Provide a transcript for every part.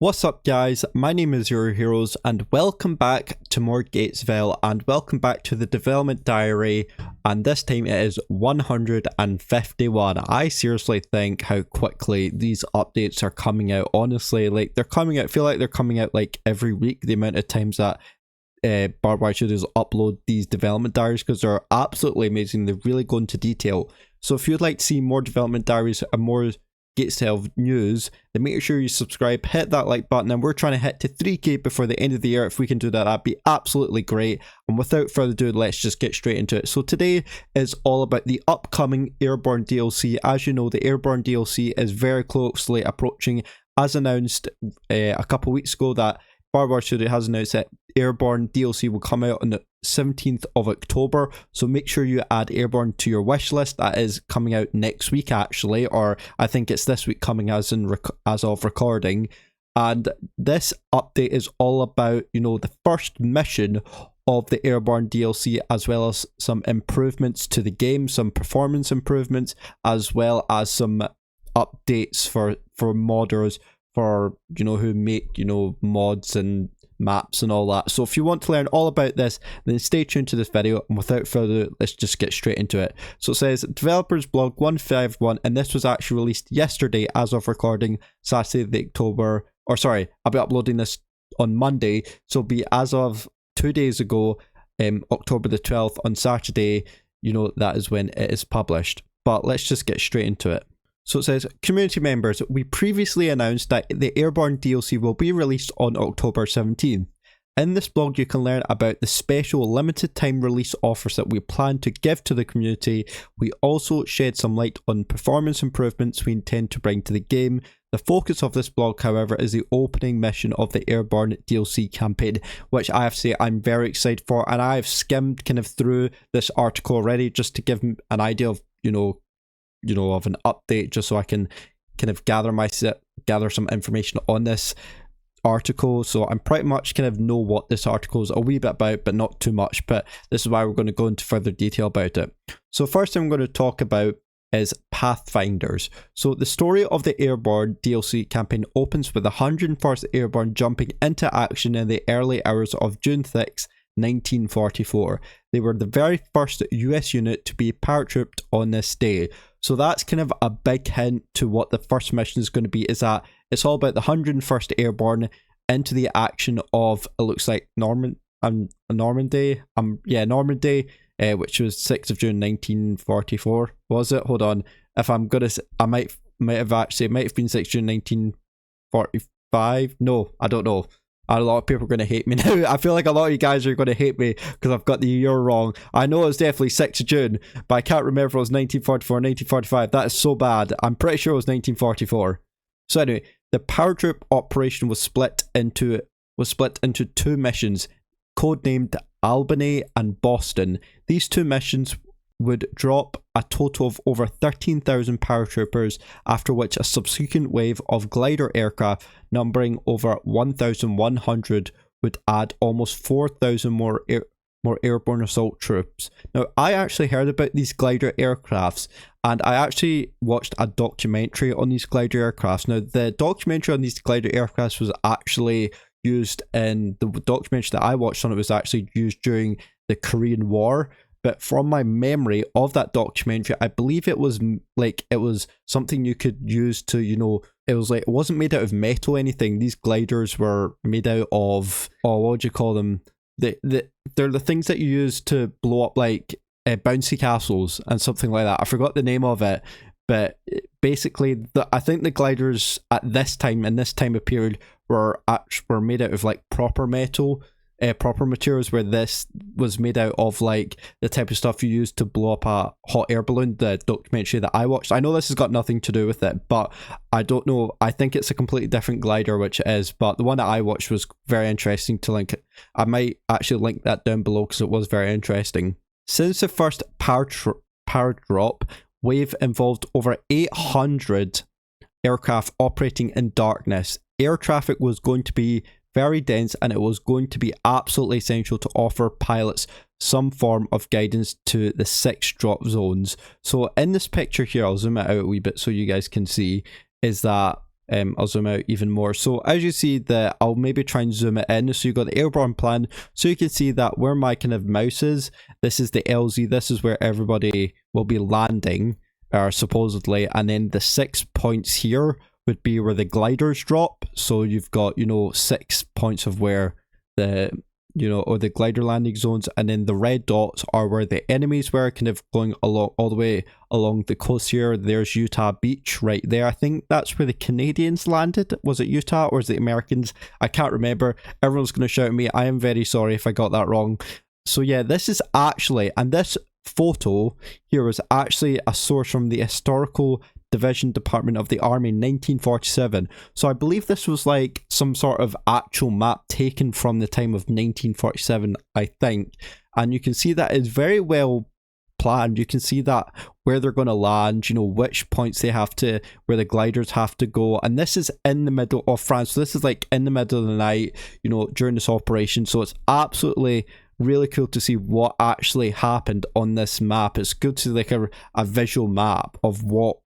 What's up guys, my name is Your Heroes and welcome back to more Gatesville and welcome back to the development diary, and this time it is 151. I seriously think how quickly these updates are coming out. Honestly, like they're coming out, I feel like they're coming out like every week, the amount of times that Barbedwire Studios upload these development diaries, because they're absolutely amazing. They really go into detail. So if you'd like to see more development diaries and more Gatesville news, then make sure you subscribe, hit that like button, and we're trying to hit to 3k before the end of the year. If we can do that, that'd be absolutely great. And without further ado, let's just get straight into it. So today is all about the upcoming Airborne DLC. As you know, the Airborne DLC is very closely approaching. As announced a couple weeks ago, that Barbedwire Studio has announced that Airborne DLC will come out on the 17th of October, so make sure you add Airborne to your wish list. That is coming out next week actually, or I think it's this week coming as of recording. And this update is all about, you know, the first mission of the Airborne DLC, as well as some improvements to the game, some performance improvements, as well as some updates for modders, for, you know, who make, you know, mods and maps and all that. So if you want to learn all about this, then stay tuned to this video, and without further ado, let's just get straight into it. So it says developers blog 151, and this was actually released yesterday as of recording, Saturday the October, or sorry, I'll be uploading this on Monday, so it'll be as of 2 days ago, October the 12th, on Saturday, you know, that is when it is published. But let's just get straight into it. So it says, community members, we previously announced that the Airborne DLC will be released on October 17th. In this blog, you can learn about the special limited time release offers that we plan to give to the community. We also shed some light on performance improvements we intend to bring to the game. The focus of this blog, however, is the opening mission of the Airborne DLC campaign, which I have to say I'm very excited for, and I've skimmed kind of through this article already just to give an idea of, of an update, just so I can kind of gather some information on this article. So I'm pretty much kind of know what this article is a wee bit about, but not too much. But this is why we're going to go into further detail about it. So first thing I'm going to talk about is Pathfinders. So the story of the Airborne DLC campaign opens with the 101st Airborne jumping into action in the early hours of June 6, 1944. They were the very first US unit to be paratrooped on this day. So that's kind of a big hint to what the first mission is going to be, is that it's all about the 101st Airborne into the action of, it looks like Normandy, which was 6th of June 1944, was it? Hold on, if I'm gonna, I might have been 6th June 1945, no, I don't know. A lot of people are going to hate me now. I feel like a lot of you guys are going to hate me because I've got the year wrong. I know it's definitely 6th of June, but I can't remember if it was 1944 or 1945. That is so bad. I'm pretty sure it was 1944. So anyway, the paratroop operation was split into two missions, codenamed Albany and Boston. These two missions would drop a total of over 13,000 paratroopers, after which a subsequent wave of glider aircraft numbering over 1,100 would add almost 4,000 more airborne assault troops. Now, I actually heard about these glider aircrafts, and I actually watched a documentary on these glider aircrafts. Now, the documentary on these glider aircrafts was actually used in the documentary that I watched on it was actually used during the Korean War. But from my memory of that documentary, I believe it was something you could use to, it was like, it wasn't made out of metal or anything. These gliders were made out of, what would you call them? They're the things that you use to blow up like bouncy castles and something like that. I forgot the name of it. But basically, I think the gliders at this time, in this time of period, were made out of like proper metal. Proper materials, where this was made out of like the type of stuff you use to blow up a hot air balloon. The documentary that I watched, I know this has got nothing to do with it, but I don't know, I think it's a completely different glider, which it is, but the one that I watched was very interesting to link. I might actually link that down below because it was very interesting. Since the first paradrop wave involved over 800 aircraft operating in darkness, air traffic was going to be very dense, and it was going to be absolutely essential to offer pilots some form of guidance to the 6 drop zones. So in this picture here, I'll zoom it out a wee bit so you guys can see, is that I'll zoom out even more. So as you see that, I'll maybe try and zoom it in. So you got the airborne plan. So you can see that where my kind of mouse is, this is the LZ. This is where everybody will be landing, or supposedly. And then the 6 points here would be where the gliders drop. So you've got, you know, 6 points of where the, you know, or the glider landing zones, and then the red dots are where the enemies were, kind of going along all the way along the coast here. There's Utah Beach right there. I think that's where the Canadians landed. Was it Utah or is it Americans? I can't remember. Everyone's going to shout at me. I am very sorry if I got that wrong. So yeah, this is actually, and this photo here was actually a source from the Historical Division Department of the Army in 1947. So I believe this was like some sort of actual map taken from the time of 1947, I think. And you can see that it's very well planned. You can see that where they're going to land, you know, which points they have to, where the gliders have to go. And this is in the middle of France. So this is like in the middle of the night, you know, during this operation. So it's absolutely really cool to see what actually happened on this map. It's good to see like a visual map of what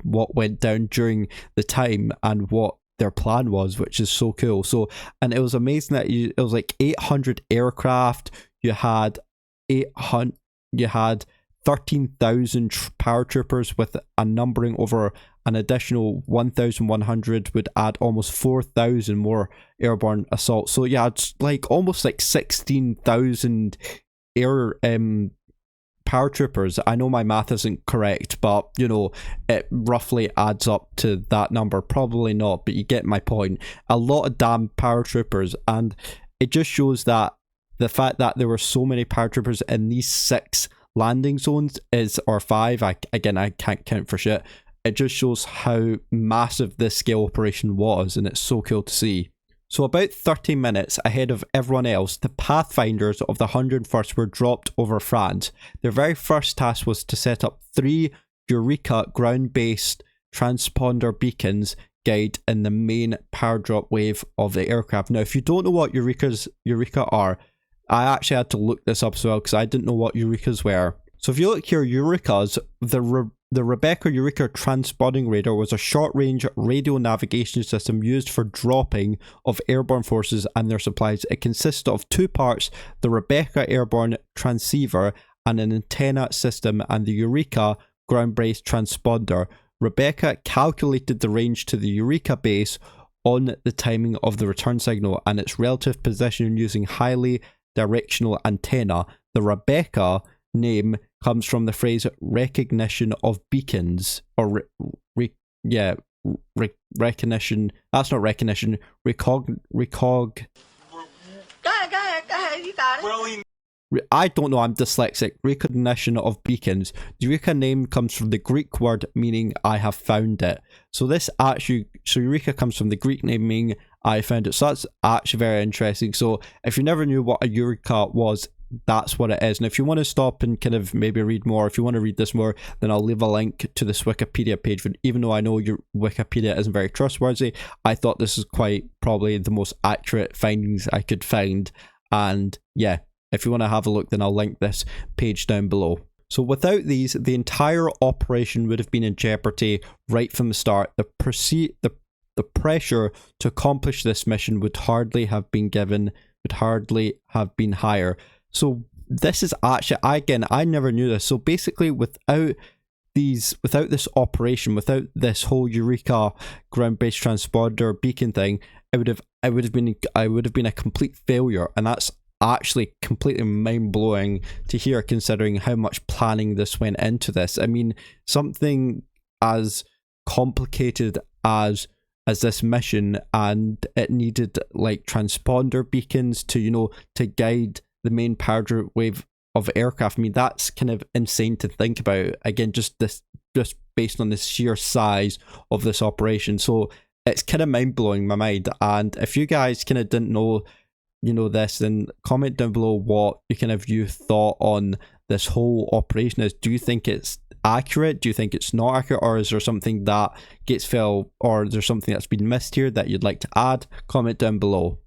went down during the time and what their plan was, which is so cool. So, and it was amazing that it was like 800 aircraft. You had 13,000 paratroopers, with a numbering over an additional 1,100 would add almost 4,000 more airborne assaults. So yeah, it's like almost like 16,000 air paratroopers. I know my math isn't correct, but you know, it roughly adds up to that number. Probably not, but you get my point. A lot of damn paratroopers, and it just shows that the fact that there were so many paratroopers in these 6 landing zones or 5, I can't count for shit. It just shows how massive this scale operation was, and it's so cool to see. So about 30 minutes ahead of everyone else, the Pathfinders of the 101st were dropped over France. Their very first task was to set up 3 Eureka ground-based transponder beacons guide in the main power drop wave of the aircraft. Now, if you don't know what Eureka are, I actually had to look this up as well because I didn't know what Eurekas were. So if you look here, Eurekas, the Rebecca Eureka transponding radar was a short-range radio navigation system used for dropping of airborne forces and their supplies. It consisted of 2 parts, the Rebecca airborne transceiver and an antenna system, and the Eureka ground-based transponder. Rebecca calculated the range to the Eureka base on the timing of the return signal and its relative position using highly directional antenna. The Rebecca name comes from the phrase recognition of beacons, or recognition. That's not recognition. Go ahead, you got it. I don't know, I'm dyslexic. Recognition of beacons. The Eureka name comes from the Greek word meaning I have found it. So this actually, so Eureka comes from the Greek name meaning I found it. So that's actually very interesting. So if you never knew what a Eureka was, that's what it is. And if you want to stop and kind of maybe read more, if you want to read this more, then I'll leave a link to this Wikipedia page. But even though I know your Wikipedia isn't very trustworthy, I thought this is quite probably the most accurate findings I could find. And yeah, if you want to have a look, then I'll link this page down below. So without these, the entire operation would have been in jeopardy right from the start. The pressure to accomplish this mission would hardly have been higher. So this is actually, I never knew this. So basically, without this operation, without this whole Eureka ground-based transponder beacon thing, I would have been a complete failure, and that's actually completely mind-blowing to hear, considering how much planning this went into this. I mean, something as complicated as this mission, and it needed like transponder beacons to, you know, to guide the main power wave of aircraft. I mean, that's kind of insane to think about. Again, just based on the sheer size of this operation. So it's kind of mind-blowing my mind. And if you guys kind of didn't know, you know, this, then comment down below what you thought on this whole operation is. Do you think it's accurate? Do you think it's not accurate? Or is there something that gets filled, or is there something that's been missed here that you'd like to add? Comment down below.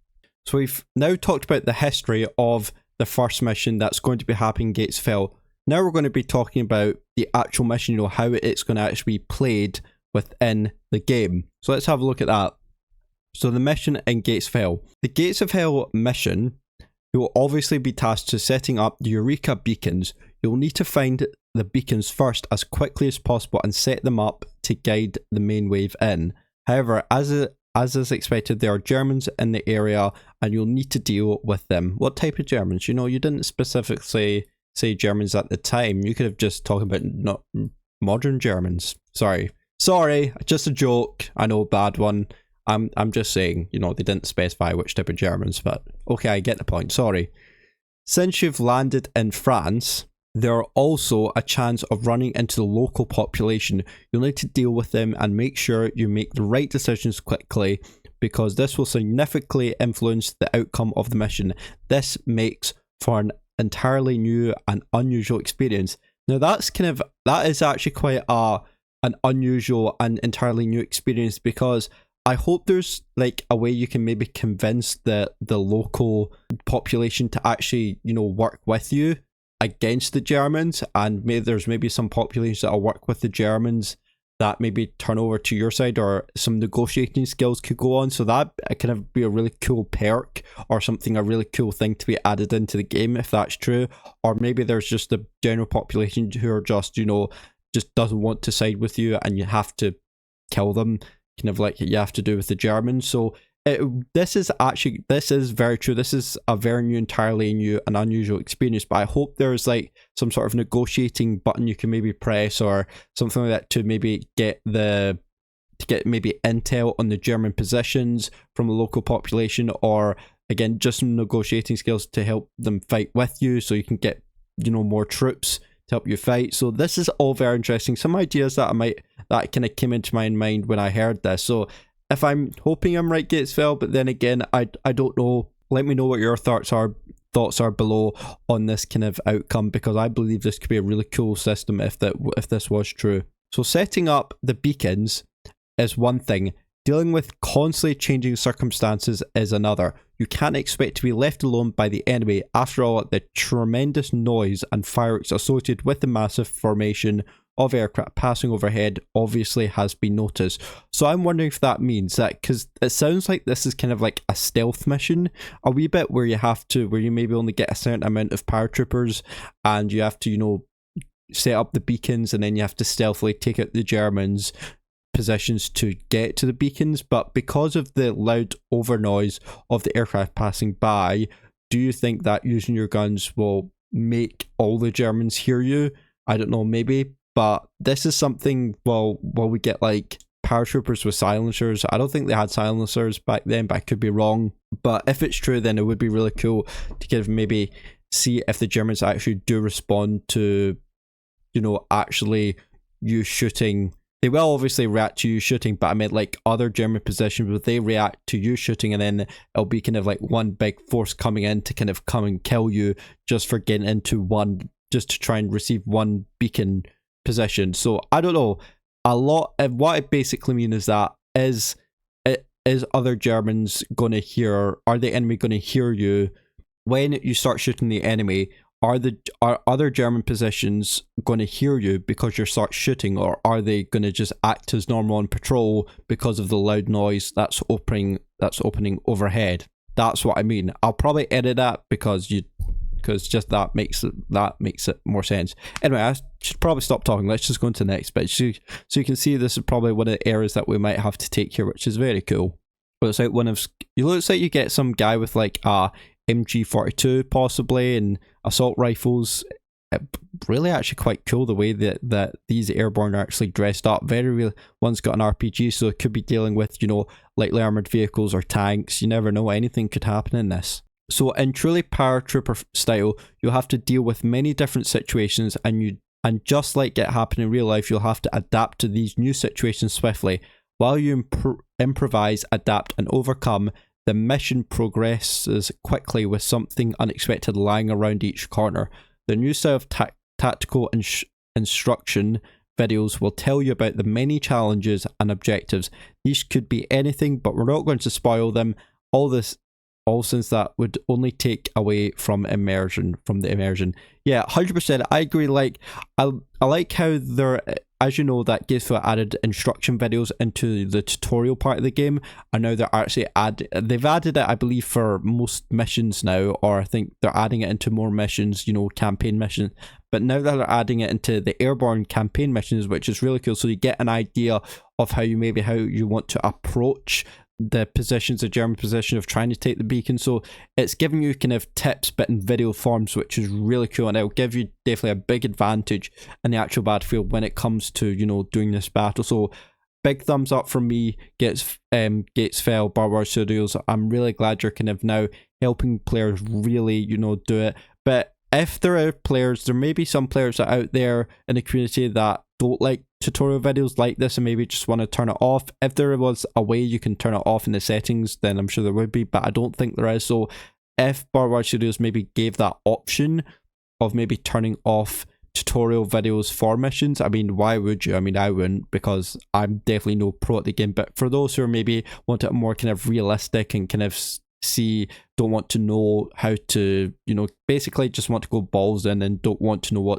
So we've now talked about the history of the first mission that's going to be happening in Gatesville. Now we're going to be talking about the actual mission, you know, how it's going to actually be played within the game. So let's have a look at that. So the mission in Gates of Hell. The Gates of Hell mission, you will obviously be tasked to setting up the Eureka beacons. You'll need to find the beacons first as quickly as possible and set them up to guide the main wave in. However, as is expected, there are Germans in the area and you'll need to deal with them. What type of Germans? You know, you didn't specifically say Germans at the time. You could have just talked about not modern Germans. Sorry, just a joke. I know, bad one. I'm just saying, you know, they didn't specify which type of Germans, but okay, I get the point. Sorry. Since you've landed in France, there are also a chance of running into the local population. You'll need to deal with them and make sure you make the right decisions quickly, because this will significantly influence the outcome of the mission. This makes for an entirely new and unusual experience. Now that is actually quite an unusual and entirely new experience, because I hope there's like a way you can maybe convince the local population to actually, you know, work with you against the Germans, and there's maybe some populations that'll work with the Germans that maybe turn over to your side, or some negotiating skills could go on. So that kind of be a really cool perk, or something, a really cool thing to be added into the game if that's true. Or maybe there's just the general population who are just, you know, just doesn't want to side with you and you have to kill them, kind of like you have to do with the Germans. So this is very true. This is a very new, entirely new and unusual experience, but I hope there's like some sort of negotiating button you can maybe press or something like that to maybe get maybe intel on the German positions from the local population, or again just some negotiating skills to help them fight with you, so you can get, you know, more troops to help you fight. So this is all very interesting. Some ideas that kind of came into my mind when I heard this. So if I'm hoping I'm right, Gatesville, but then again, I don't know. Let me know what your thoughts are below on this kind of outcome, because I believe this could be a really cool system if this was true. So setting up the beacons is one thing. Dealing with constantly changing circumstances is another. You can't expect to be left alone by the enemy. After all, the tremendous noise and fireworks associated with the massive formation of aircraft passing overhead obviously has been noticed. So I'm wondering if that means that, because it sounds like this is kind of like a stealth mission a wee bit, where you maybe only get a certain amount of paratroopers and you have to, you know, set up the beacons, and then you have to stealthily take out the Germans' positions to get to the beacons. But because of the loud overnoise of the aircraft passing by, do you think that using your guns will make all the Germans hear you? I don't know, maybe. But this is something, well, we get like paratroopers with silencers. I don't think they had silencers back then, but I could be wrong. But if it's true, then it would be really cool to kind of maybe see if the Germans actually do respond to, you know, actually you shooting. They will obviously react to you shooting, but I meant like other German positions, would they react to you shooting, and then it'll be kind of like one big force coming in to kind of come and kill you just for getting into one, just to try and receive one beacon position. So I don't know. What it basically means is that is other Germans going to hear? Are the enemy going to hear you when you start shooting the enemy? Are other German positions going to hear you because you start shooting, or are they going to just act as normal on patrol because of the loud noise that's opening overhead? That's what I mean. I'll probably edit that because just that makes it more sense. Anyway, I should probably stop talking. Let's just go into the next bit. So you can see this is probably one of the areas that we might have to take here, which is very cool. But it's like looks like you get some guy with like a MG42 possibly, and assault rifles. Really actually quite cool the way that these airborne are actually dressed up. Very real. One's got an RPG, so it could be dealing with, you know, lightly armored vehicles or tanks. You never know, anything could happen in this. So in truly paratrooper style, you'll have to deal with many different situations, and just like it happened in real life, you'll have to adapt to these new situations swiftly. While you improvise, adapt, and overcome, the mission progresses quickly with something unexpected lying around each corner. The new set of tactical instruction videos will tell you about the many challenges and objectives. These could be anything, but we're not going to spoil them. All this all since that would only take away from immersion, Yeah, 100%. I agree. Like, I like how they're, as you know, that Gatesville added instruction videos into the tutorial part of the game, and now they're actually they've added it, I believe, for most missions now, or I think they're adding it into more missions, you know, campaign missions. But now that they're adding it into the Airborne campaign missions, which is really cool, so you get an idea of how you want to approach the German position of trying to take the beacon. So it's giving you kind of tips but in video forms, which is really cool, and it'll give you definitely a big advantage in the actual battlefield when it comes to, you know, doing this battle. So big thumbs up from me, Gatesville, Barbedwire Studios. I'm really glad you're kind of now helping players really, you know, do it. But if there are players, there may be some players out there in the community that don't like tutorial videos like this and maybe just want to turn it off. If there was a way you can turn it off in the settings, then I'm sure there would be, but I don't think there is. So if Barbedwire Studios maybe gave that option of maybe turning off tutorial videos for missions, I mean, why would you? I mean, I wouldn't, because I'm definitely no pro at the game. But for those who are maybe want it more kind of realistic and kind of don't want to know how to, you know, basically just want to go balls in and don't want to know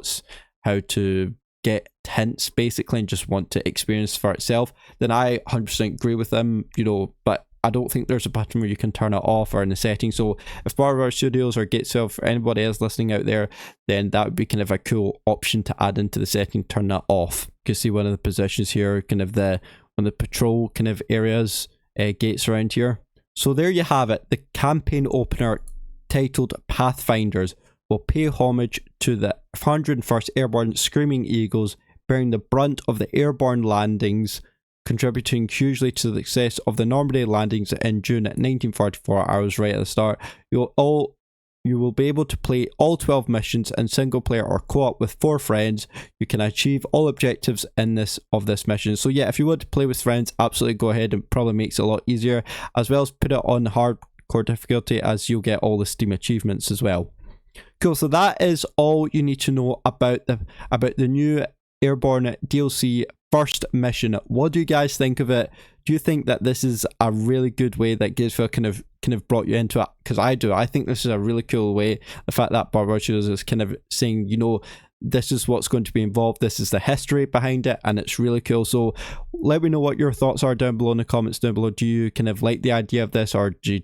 how to get hints basically and just want to experience for itself, then I 100% agree with them, you know. But I don't think there's a button where you can turn it off or in the settings. So if Barbedwire Studios or Gatesville, for anybody else listening out there, then that would be kind of a cool option to add into the setting, turn that off. You can see one of the positions here, kind of one of the patrol kind of areas, gates around here. So there you have it, the campaign opener titled Pathfinders will pay homage to the 101st Airborne Screaming Eagles, bearing the brunt of the airborne landings, contributing hugely to the success of the Normandy landings in June 1944. I was right at the start. You will be able to play all 12 missions in single player or co-op with 4 friends. You can achieve all objectives in this mission. So yeah, if you want to play with friends, absolutely go ahead. It probably makes it a lot easier, as well as put it on hardcore difficulty, as you'll get all the Steam achievements as well. Cool, so that is all you need to know about the new Airborne DLC first mission. What do you guys think of it? Do you think that this is a really good way that Gatesville kind of brought you into it? Because I do. I think this is a really cool way. The fact that Barbedwire Studios is kind of saying, you know, this is what's going to be involved, this is the history behind it, and it's really cool. So let me know what your thoughts are down below in the comments down below. Do you kind of like the idea of this, or do you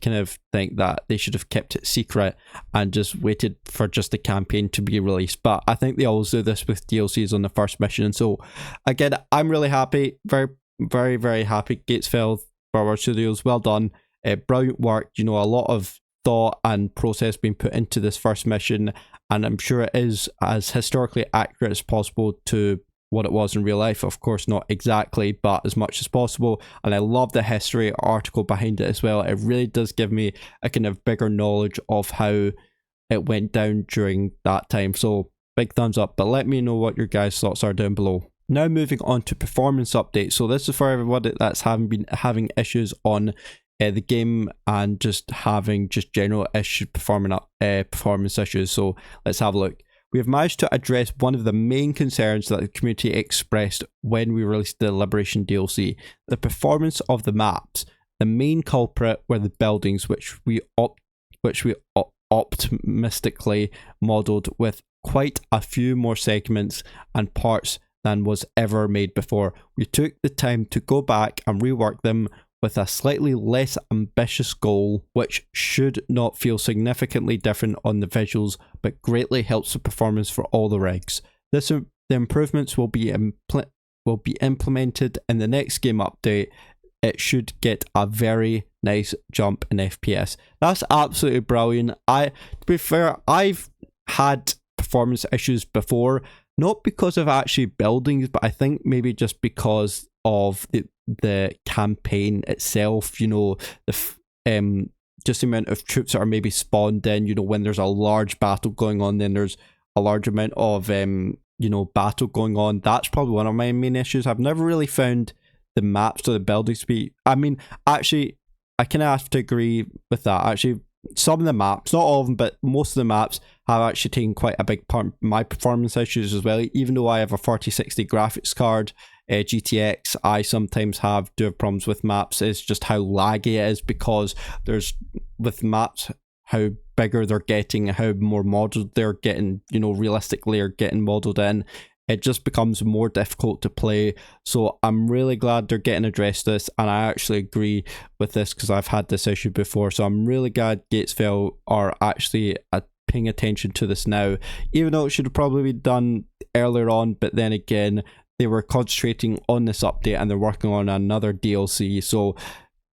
kind of think that they should have kept it secret and just waited for just the campaign to be released? But I think they always do this with DLCs on the first mission. So again, I'm really happy, very, very happy. Gatesville, Barbedwire Studios, well done. Brilliant work. You know, a lot of thought and process being put into this first mission, and I'm sure it is as historically accurate as possible to what it was in real life. Of course, not exactly, but as much as possible. And I love the history article behind it as well. It really does give me a kind of bigger knowledge of how it went down during that time. So big thumbs up, but let me know what your guys' thoughts are down below. Now moving on to performance updates. So this is for everybody that's been having issues on the game and just having general performance issues. So let's have a look. We have managed to address one of the main concerns that the community expressed when we released the Liberation DLC, the performance of the maps. The main culprit were the buildings, which we optimistically modelled with quite a few more segments and parts than was ever made before. We took the time to go back and rework them with a slightly less ambitious goal, which should not feel significantly different on the visuals, but greatly helps the performance for all the rigs. The improvements will be implemented in the next game update. It should get a very nice jump in FPS. That's absolutely brilliant. To be fair, I've had performance issues before, not because of actually buildings, but I think maybe just because of the campaign itself. You know, just the amount of troops that are maybe spawned in, you know, when there's a large battle going on, then there's a large amount of battle going on. That's probably one of my main issues. I've never really found the maps or the buildings to be, I mean, actually I kind of have to agree with that. Actually, some of the maps, not all of them, but most of the maps have actually taken quite a big part in my performance issues as well. Even though I have a 4060 graphics card, GTX. I sometimes do have problems with maps. It's just how laggy it is, because there's, with maps, how bigger they're getting, how more modeled they're getting, you know, realistically are getting modeled in. It just becomes more difficult to play. So I'm really glad they're getting addressed this, and I actually agree with this because I've had this issue before. So I'm really glad Gatesville are actually paying attention to this now, even though it should have probably been done earlier on. But then again, they were concentrating on this update and they're working on another DLC. So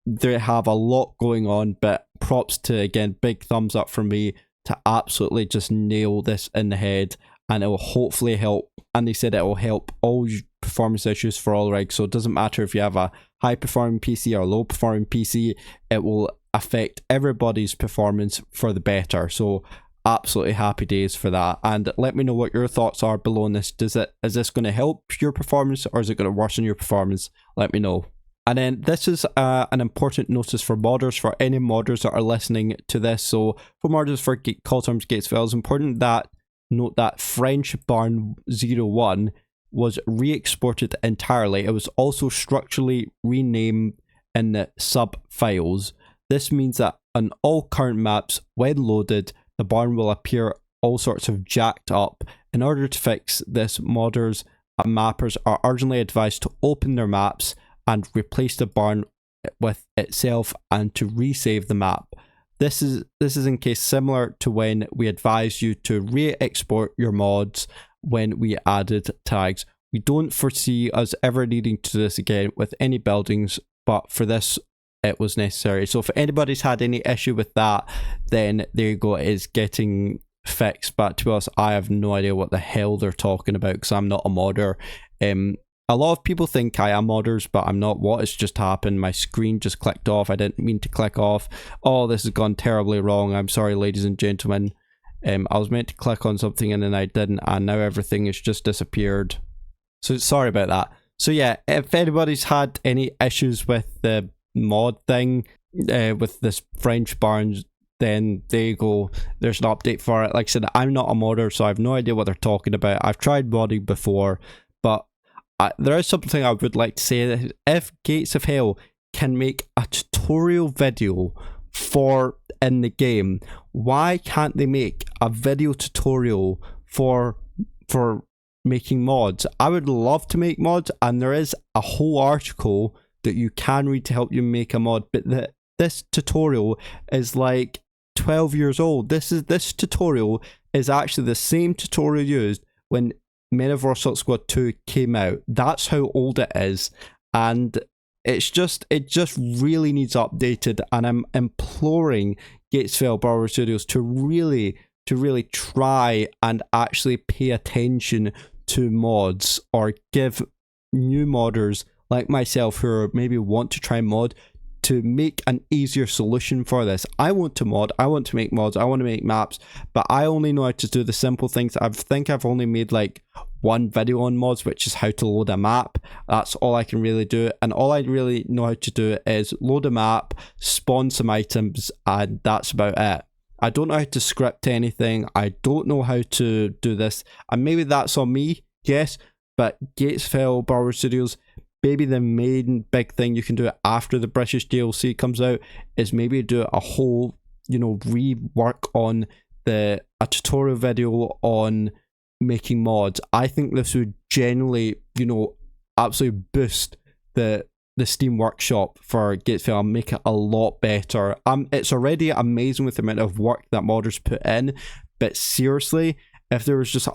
they have a lot going on, but props to, again, big thumbs up from me to absolutely just nail this in the head, and it will hopefully help. And they said it will help all performance issues for all rigs. So it doesn't matter if you have a high performing PC or low performing PC, it will affect everybody's performance for the better. So absolutely happy days for that. And let me know what your thoughts are below on this. Is this going to help your performance, or is it going to worsen your performance? Let me know. And then this is an important notice for modders, for any modders that are listening to this. So for modders for Call Terms Gatesville, it's important that note that French Barn 01 was re-exported entirely. It was also structurally renamed in the sub-files. This means that on all current maps, when loaded, the barn will appear all sorts of jacked up. In order to fix this, modders and mappers are urgently advised to open their maps and replace the barn with itself and to resave the map. This is in case similar to when we advised you to re-export your mods when we added tags. We don't foresee us ever needing to do this again with any buildings, but for this it was necessary. So if anybody's had any issue with that, then there you go, it is getting fixed. But to be honest, I have no idea what the hell they're talking about because I'm not a modder. A lot of people think I am modders, but I'm not. What has just happened? My screen just clicked off. I didn't mean to click off. Oh, this has gone terribly wrong. I'm sorry, ladies and gentlemen. I was meant to click on something and then I didn't, and now everything has just disappeared. So sorry about that. So yeah, if anybody's had any issues with the mod thing, with this French Barns, then there you go. There's an update for it. Like I said, I'm not a modder, so I have no idea what they're talking about. I've tried modding before, but there is something I would like to say, that if Gates of Hell can make a tutorial video for in the game, why can't they make a video tutorial for making mods? I would love to make mods, and there is a whole article that you can read to help you make a mod, but this tutorial is like 12 years old. This tutorial is actually the same tutorial used when Men of War Assault Squad 2 came out. That's how old it is, and it just really needs updated. And I'm imploring Gatesville Barbedwire Studios to really try and actually pay attention to mods, or give new modders like myself who maybe want to try mod to make an easier solution for this. I want to mod, I want to make mods, I want to make maps, but I only know how to do the simple things. I think I've only made like one video on mods, which is how to load a map. That's all I can really do, and all I really know how to do is load a map, spawn some items, and that's about it. I don't know how to script anything. I don't know how to do this, and maybe that's on me, yes, but Gatesville Barbedwire Studios, maybe the main big thing you can do after the British DLC comes out is maybe do a whole, rework on a tutorial video on making mods. I think this would generally, absolutely boost the Steam Workshop for Gatesville and make it a lot better. It's already amazing with the amount of work that modders put in, but seriously, if there was just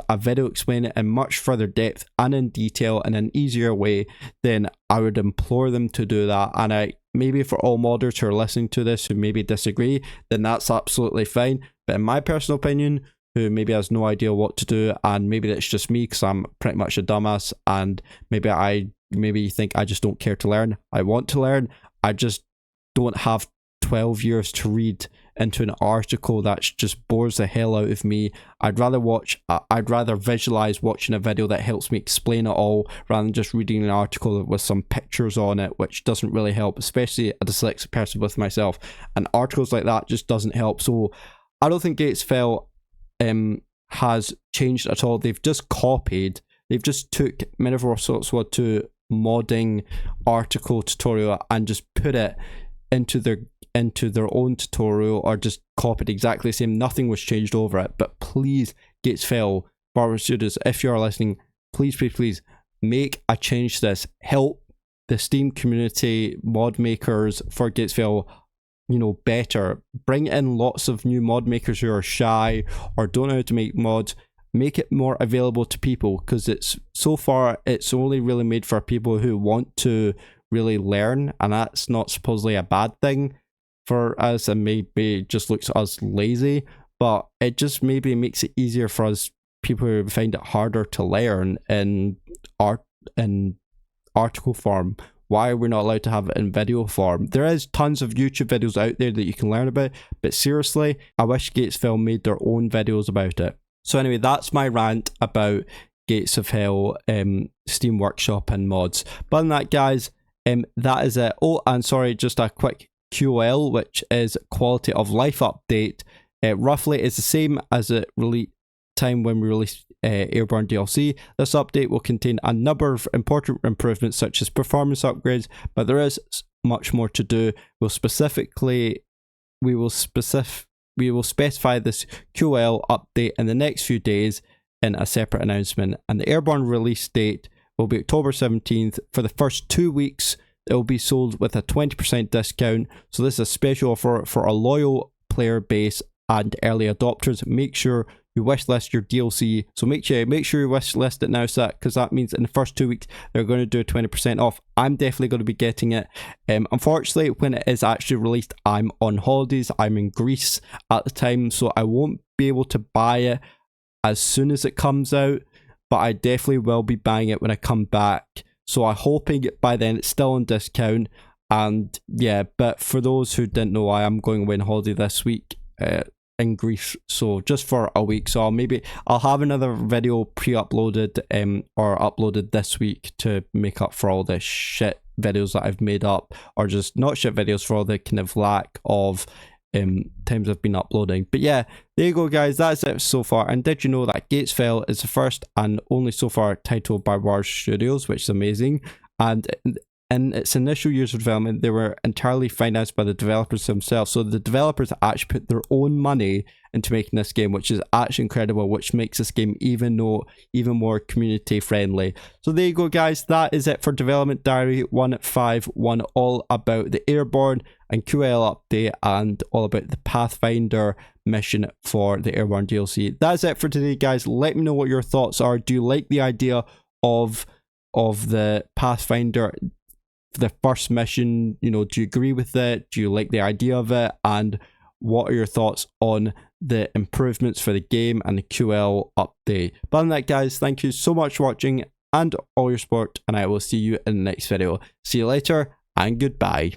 a video explaining it in much further depth and in detail in an easier way, then I would implore them to do that. And maybe for all modders who are listening to this who maybe disagree, then that's absolutely fine. But in my personal opinion, who maybe has no idea what to do, and maybe that's just me because I'm pretty much a dumbass, and maybe you think I just don't care to learn. I want to learn. I just don't have 12 years to read into an article that just bores the hell out of me. I'd rather visualize watching a video that helps me explain it all, rather than just reading an article with some pictures on it, which doesn't really help, especially a dyslexic person with myself, and articles like that just doesn't help. So I don't think Gatesville has changed at all. They've just copied they've just took Metaverse Source 2 modding article tutorial and just put it into their own tutorial, or just copied exactly the same. Nothing was changed over it. But please, Gatesville, Barbedwire Studios, if you are listening, please make a change to this. Help the Steam community, mod makers for Gatesville, you know, better. Bring in lots of new mod makers who are shy or don't know how to make mods. Make it more available to people, because it's so far it's only really made for people who want to really learn, and that's not supposedly a bad thing for us, and maybe just looks at us lazy, but it just maybe makes it easier for us people who find it harder to learn in article form. Why are we not allowed to have it in video form? There is tons of YouTube videos out there that you can learn about, but seriously, I wish Gatesville made their own videos about it. So anyway, that's my rant about Gates of Hell, Steam Workshop and mods. But other than that, guys, that is it. Oh, and sorry, just a quick QOL, which is quality of life update. Roughly is the same as the release time when we released Airborne DLC. This update will contain a number of important improvements such as performance upgrades, but there is much more to do. We will specify this QOL update in the next few days in a separate announcement, and the Airborne release date will be October 17th. For the first 2 weeks, it will be sold with a 20% discount. So this is a special offer for a loyal player base and early adopters. Make sure you wishlist your DLC. So make sure you wishlist it now, because that means in the first 2 weeks they're going to do 20% off. I'm definitely going to be getting it. Unfortunately, when it is actually released, I'm on holidays. I'm in Greece at the time, so I won't be able to buy it as soon as it comes out, but I definitely will be buying it when I come back. So I'm hoping by then it's still on discount. And yeah, but for those who didn't know, I am going away on holiday this week in Greece, so just for a week. So I'll have another video pre-uploaded or uploaded this week to make up for all the shit videos that I've made up, or just not shit videos, for all the kind of lack of times I've been uploading. But yeah, there you go, guys, that's it so far. And did you know that Gatesville is the first and only so far title by Barbedwire Studios, which is amazing. And in its initial years of development, they were entirely financed by the developers themselves. So the developers actually put their own money into making this game, which is actually incredible, which makes this game even more community friendly. So there you go, guys, that is it for Development Diary 151, all about the Airborne and QL update, and all about the Pathfinder mission for the Airborne DLC. That's it for today, guys. Let me know what your thoughts are. Do you like the idea of the Pathfinder, the first mission? You know, do you agree with it? Do you like the idea of it? And what are your thoughts on the improvements for the game and the QL update? But other than that, guys, thank you so much for watching and all your support, and I will see you in the next video. See you later, and goodbye.